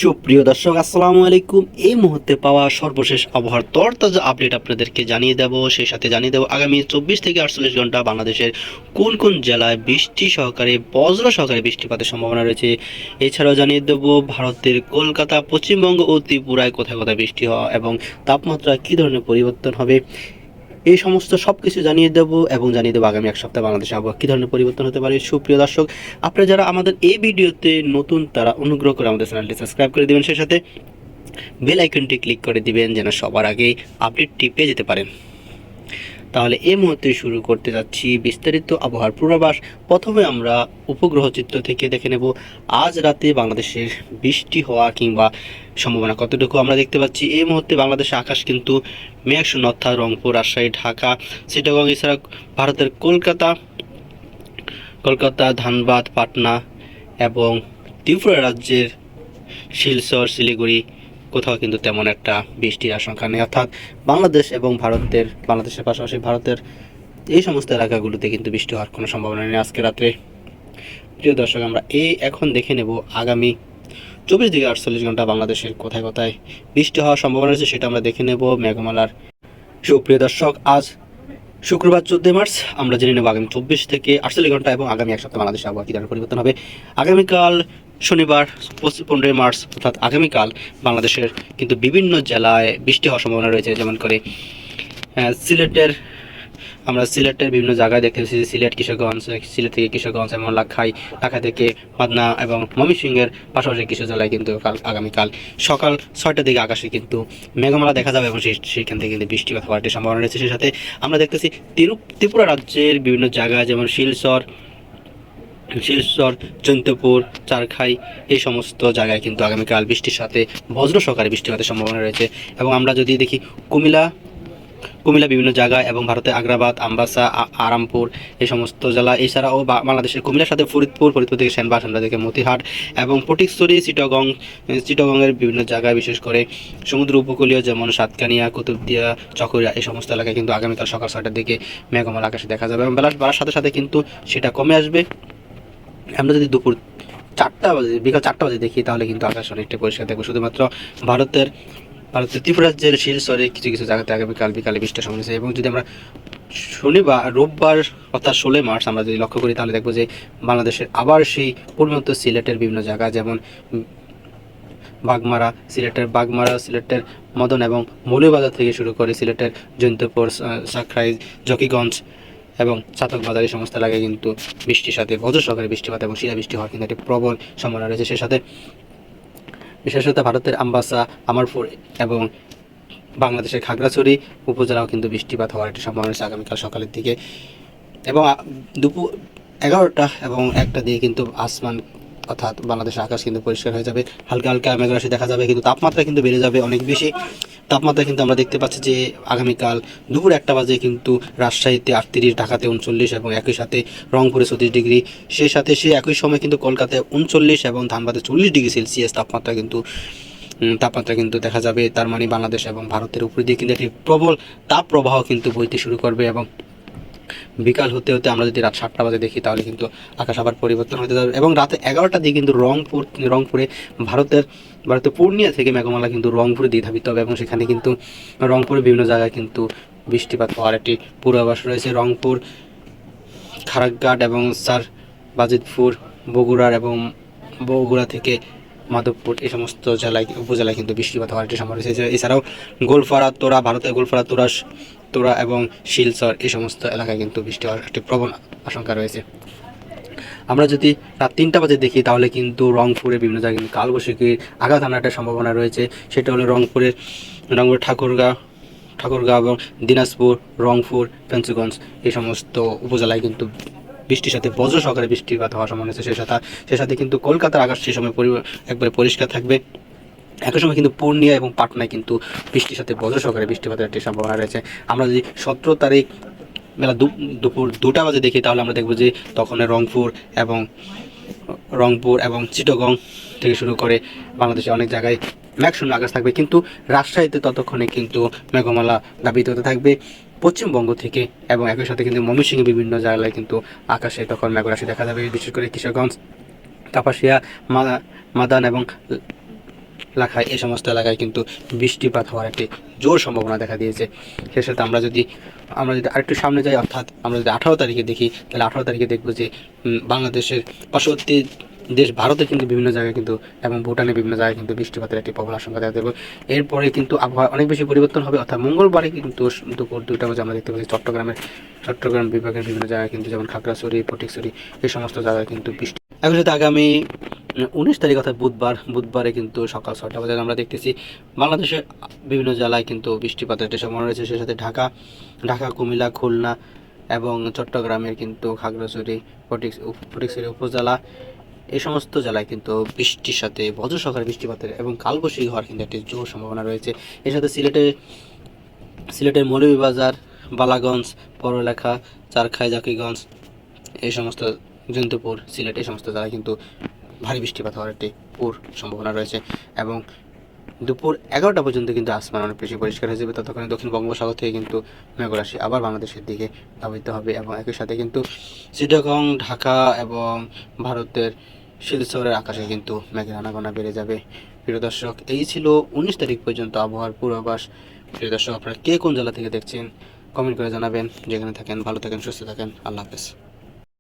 সুপ্রিয় দর্শক আসসালামু আলাইকুম। এই মুহূর্তে পাওয়া সর্বশেষ আবহাওয়ার তরতাজা আপডেট আপনাদেরকে জানিয়ে দেব। সেই সাথে জানিয়ে দেব আগামী 24 থেকে 48 ঘন্টা বাংলাদেশের কোন কোন জেলায় বৃষ্টি সহকারে বজ্র সহকারে বৃষ্টিপাতের সম্ভাবনা রয়েছে। এছাড়াও জানিয়ে দেব ভারতের কলকাতা, পশ্চিমবঙ্গ ও ত্রিপুরায় কোথায় কোথায় বৃষ্টি হওয়া এবং তাপমাত্রা কী ধরনের পরিবর্তন হবে। এই সমস্ত সব কিছু জানিয়ে দেবো এবং জানিয়ে দেবো আগামী এক সপ্তাহে বাংলাদেশে আবহাওয়া কী ধরনের পরিবর্তন হতে পারে। সুপ্রিয় দর্শক, আপনারা যারা আমাদের এই ভিডিওতে নতুন তারা অনুগ্রহ করে আমাদের চ্যানেলটি সাবস্ক্রাইব করে দেবেন, সেই সাথে বেল আইকনটি ক্লিক করে দিবেন যেন সবার আগেই আপডেটটি পেয়ে যেতে পারেন। তাহলে এই মুহূর্তে শুরু করতে যাচ্ছি বিস্তারিত আবহাওয়ার পূর্বাভাস। প্রথমে আমরা উপগ্রহ চিত্র থেকে দেখে নেব আজ রাতে বাংলাদেশের বৃষ্টি হওয়া কিংবা সম্ভাবনা কতটুকু আমরা দেখতে পাচ্ছি। এই মুহূর্তে বাংলাদেশের আকাশ কিন্তু মেঘশূন্য, অর্থাৎ রংপুর, রাজশাহী, ঢাকা, চিটাগং, এছাড়া ভারতের কলকাতা, ধানবাদ, পাটনা এবং ত্রিপুরা রাজ্যের শিলচর, শিলিগুড়ি কোথাও কিন্তু তেমন একটা বৃষ্টির আশঙ্কা নেই। অর্থাৎ বাংলাদেশের পাশাপাশি ভারতের এই সমস্ত এলাকাগুলোতে কিন্তু বৃষ্টি হওয়ার কোনো সম্ভাবনা নেই আজকে রাত্রে। প্রিয় দর্শক, আমরা এখন দেখে নেব আগামী 24 থেকে 48 ঘন্টা বাংলাদেশের কোথায় কোথায় বৃষ্টি হওয়ার সম্ভাবনা রয়েছে, সেটা আমরা দেখে নেব মেঘমালার। সুপ্রিয় দর্শক, আজ শুক্রবার 14 মার্চ আমরা জেনে নেব আগামী 24 থেকে 48 ঘন্টা এবং আগামী এক সপ্তাহ বাংলাদেশের আবহাওয়া কী ধরনের পরিবর্তন হবে। আগামীকাল শনিবার 15 মার্চ অর্থাৎ আগামীকাল বাংলাদেশের কিন্তু বিভিন্ন জেলায় বৃষ্টি হওয়ার সম্ভাবনা রয়েছে। যেমন করে সিলেটের বিভিন্ন জায়গায় দেখতে পাচ্ছি, সিলেট থেকে কিশোরগঞ্জ এবং ঢাকা থেকে পাবনা এবং ময়মনসিংহের পাশাপাশি কিছু জেলায় কিন্তু আগামীকাল সকাল 6টার দিকে আকাশে কিন্তু মেঘমালা দেখা যাবে এবং সেখান থেকে কিন্তু বৃষ্টিপাত হওয়ার একটি সম্ভাবনা রয়েছে। সেই সাথে আমরা দেখতেছি ত্রিপুরা রাজ্যের বিভিন্ন জায়গায় যেমন শিলচর, জৈন্তপুর, চারখাই, এই সমস্ত জায়গায় কিন্তু আগামীকাল বৃষ্টির সাথে বজ্র সহকারে বৃষ্টিপাতের সম্ভাবনা রয়েছে। এবং আমরা যদি দেখি কুমিল্লা বিভিন্ন জায়গায় এবং ভারতের আগ্রাবাদ, আমবাসা, আরামপুর, এই সমস্ত জেলা, এছাড়াও বাংলাদেশের কুমিল্লার সাথে ফরিদপুর থেকে সেনবাগ, থেকে মতিহাট এবং ফটিকছড়ি, চিটাগংয়ের বিভিন্ন জায়গায়, বিশেষ করে সমুদ্র উপকূলীয় যেমন সাতকানিয়া, কুতুবদিয়া, চকরিয়া, এই সমস্ত এলাকায় কিন্তু আগামীকাল সকাল 6টার দিকে মেঘমালা আকাশে দেখা যাবে এবং বেলা বাড়ার সাথে সাথে কিন্তু সেটা কমে আসবে। আমরা যদি বিকাল 4টা বাজে দেখি তাহলে কিন্তু আকাশ অনেকটা পরিষ্কার থাকবে। শুধুমাত্র ভারতের ত্রিপুরা রাজ্যের শিলচরে কিছু কিছু জায়গাতে আগামীকাল বিকালে বৃষ্টির সম্ভাবনা আছে। এবং যদি আমরা রোববার অর্থাৎ 16 মার্চ আমরা যদি লক্ষ্য করি তাহলে দেখবো যে বাংলাদেশের আবার সেই পূর্ণত সিলেটের বিভিন্ন জায়গা যেমন সিলেটের মদন এবং মৌলভীবাজার থেকে শুরু করে সিলেটের জৈন্তপুর, সাকরাইল, জকিগঞ্জ এবং চাতক বাজার, এই সমস্ত এলাকায় কিন্তু বৃষ্টির সাথে বজ্র সহকারে বৃষ্টিপাত এবং শিলাবৃষ্টি হওয়ার কিন্তু একটি প্রবল সম্ভাবনা রয়েছে। সে সাথে বিশেষত ভারতের আমবাসা, আমারপুর এবং বাংলাদেশের খাগড়াছড়ি উপজেলাও কিন্তু বৃষ্টিপাত হওয়ার একটি সম্ভাবনা রয়েছে আগামীকাল সকালের দিকে। এবং দুপুর 11টা এবং 1টা দিয়ে কিন্তু আসমান অর্থাৎ বাংলাদেশের আকাশ কিন্তু পরিষ্কার হয়ে যাবে, হালকা হালকা মেঘরাশি দেখা যাবে, কিন্তু তাপমাত্রা কিন্তু বেড়ে যাবে অনেক বেশি। তাপমাত্রা কিন্তু আমরা দেখতে পাচ্ছি যে আগামীকাল দুপুর 1টা বাজে কিন্তু রাজশাহীতে 38, ঢাকাতে 39 এবং একই সাথে রংপুরে 34 ডিগ্রি। সেই সাথে একই সময় কিন্তু কলকাতায় 39 এবং ধানবাদে 40 ডিগ্রি সেলসিয়াস তাপমাত্রা কিন্তু দেখা যাবে। তার মানে বাংলাদেশ এবং ভারতের উপর দিয়ে কিন্তু একটি প্রবল তাপ প্রবাহ কিন্তু বইতে শুরু করবে। এবং বিকাল হতে হতে আমরা যদি রাত 7টা বাজে দেখি তাহলে কিন্তু আকাশ আবার পরিবর্তন হতে যাবে এবং রাতে 11টা দিয়ে কিন্তু রংপুরে ভারতের পূর্ণিয়া থেকে মেঘমালা কিন্তু রংপুরে দিয়ে ধাবিত হবে এবং সেখানে কিন্তু রংপুরের বিভিন্ন জায়গায় কিন্তু বৃষ্টিপাত হওয়ার একটি পূর্বাভাস রয়েছে। রংপুর, খারাঘাট এবং বাজিতপুর, বগুড়া থেকে মাধবপুর, এই সমস্ত উপজেলায় কিন্তু বৃষ্টিপাত হওয়ার একটি সম্ভাবনা রয়েছে। এছাড়াও ভারতের তোরা এবং শিলচর, এই সমস্ত এলাকায় কিন্তু বৃষ্টি হওয়ার একটি প্রবল আশঙ্কা রয়েছে। আমরা যদি রাত 3টা বাজে দেখি তাহলে কিন্তু রংপুরের বিভিন্ন জায়গায় কিন্তু কালবৈশাখীর আঘাত আনার একটা সম্ভাবনা রয়েছে। সেটা হলো রংপুরের ঠাকুরগাঁও এবং দিনাজপুর, রংপুর, ফেঞ্চুগঞ্জ, এই সমস্ত উপজেলায় কিন্তু বৃষ্টির সাথে বজ্র সহকারে বৃষ্টিপাত হওয়ার সম্ভাবনা আছে। সে সাথে কিন্তু কলকাতার আকাশ সেই সময় একবারে পরিষ্কার থাকবে। একই সময় কিন্তু পূর্ণিয়া এবং পাটনায় কিন্তু বৃষ্টির সাথে বজ্র সহকারে বৃষ্টিপাতের একটি সম্ভাবনা রয়েছে। আমরা যদি 17 তারিখ বেলা দুপুর 2টা বাজে দেখি তাহলে আমরা দেখব যে তখন রংপুর এবং চিটাগং থেকে শুরু করে বাংলাদেশে অনেক জায়গায় মেঘশূন্য আকাশ থাকবে, কিন্তু রাজশাহীতে ততক্ষণে কিন্তু মেঘমালা ধাবিত হতে থাকবে পশ্চিমবঙ্গ থেকে। এবং একই সাথে কিন্তু ময়মনসিংহের বিভিন্ন জায়গায় কিন্তু আকাশে তখন মেঘরাশি দেখা যাবে, বিশেষ করে কিশোরগঞ্জ, কাপাসিয়া, মাদান এবং লাখাই এই সমস্ত এলাকায় কিন্তু বৃষ্টিপাত হওয়ার একটি জোর সম্ভাবনা দেখা দিয়েছে। সে সাথে আমরা যদি আরেকটু সামনে যাই, অর্থাৎ আমরা যদি 18 তারিখে দেখি, তাহলে 18 তারিখে দেখবো যে বাংলাদেশের পার্শ্ববর্তী দেশ ভারতে কিন্তু বিভিন্ন জায়গায় কিন্তু এবং ভুটানের বিভিন্ন জায়গায় কিন্তু বৃষ্টিপাতের একটি প্রবল আশঙ্কা দেখা দেবে। এরপরে কিন্তু আবহাওয়া অনেক বেশি পরিবর্তন হবে, অর্থাৎ মঙ্গলবারে কিন্তু দুপুর 2টা বাজে আমরা দেখতে পাচ্ছি চট্টগ্রাম বিভাগের বিভিন্ন জায়গায় কিন্তু, যেমন খাগড়াছড়ি, ফটিকছড়ি এই সমস্ত জায়গায় কিন্তু বৃষ্টি। এখন সাথে আগামী 19 তারিখ অর্থাৎ বুধবারে কিন্তু সকাল 6টা বাজে আমরা দেখতেছি বাংলাদেশের বিভিন্ন জেলায় কিন্তু বৃষ্টিপাতের একটা সম্ভাবনা রয়েছে। সে সাথে ঢাকা, কুমিল্লা, খুলনা এবং চট্টগ্রামের কিন্তু খাগড়াছড়ি, ফটিকছড়ি উপজেলা এই সমস্ত জেলায় কিন্তু বৃষ্টির সাথে বজ্র সহকারে বৃষ্টিপাতের এবং কালবৈশাখী হওয়ার কিন্তু একটি জোর সম্ভাবনা রয়েছে। এর সাথে সিলেটের মৌলভীবাজার, বালাগঞ্জ, পড়ালেখা, চারখাই, জাকিগঞ্জ এই সমস্ত, জয়ন্তপুর, সিলেট এই সমস্ত জায়গায় কিন্তু ভারী বৃষ্টিপাত হওয়ার একটি সম্ভাবনা রয়েছে। এবং দুপুর 11টা পর্যন্ত কিন্তু আসমান অনেক বেশি পরিষ্কার হয়ে যাবে। ততক্ষণে দক্ষিণ বঙ্গোপসাগর থেকে কিন্তু মেঘরাশি আবার বাংলাদেশের দিকে ধাবিত হবে এবং একই সাথে কিন্তু চিটাগং, ঢাকা এবং ভারতের শিলচরের আকাশে কিন্তু মেঘের আনাগোনা বেড়ে যাবে। প্রিয় দর্শক, এই ছিল 19 তারিখ পর্যন্ত আবহাওয়ার পূর্বাভাস। প্রিয় দর্শক, আপনারা কে কোন জেলা থেকে দেখছেন কমেন্ট করে জানাবেন। যেখানে থাকেন ভালো থাকেন, সুস্থ থাকেন। আল্লাহ হাফেজ।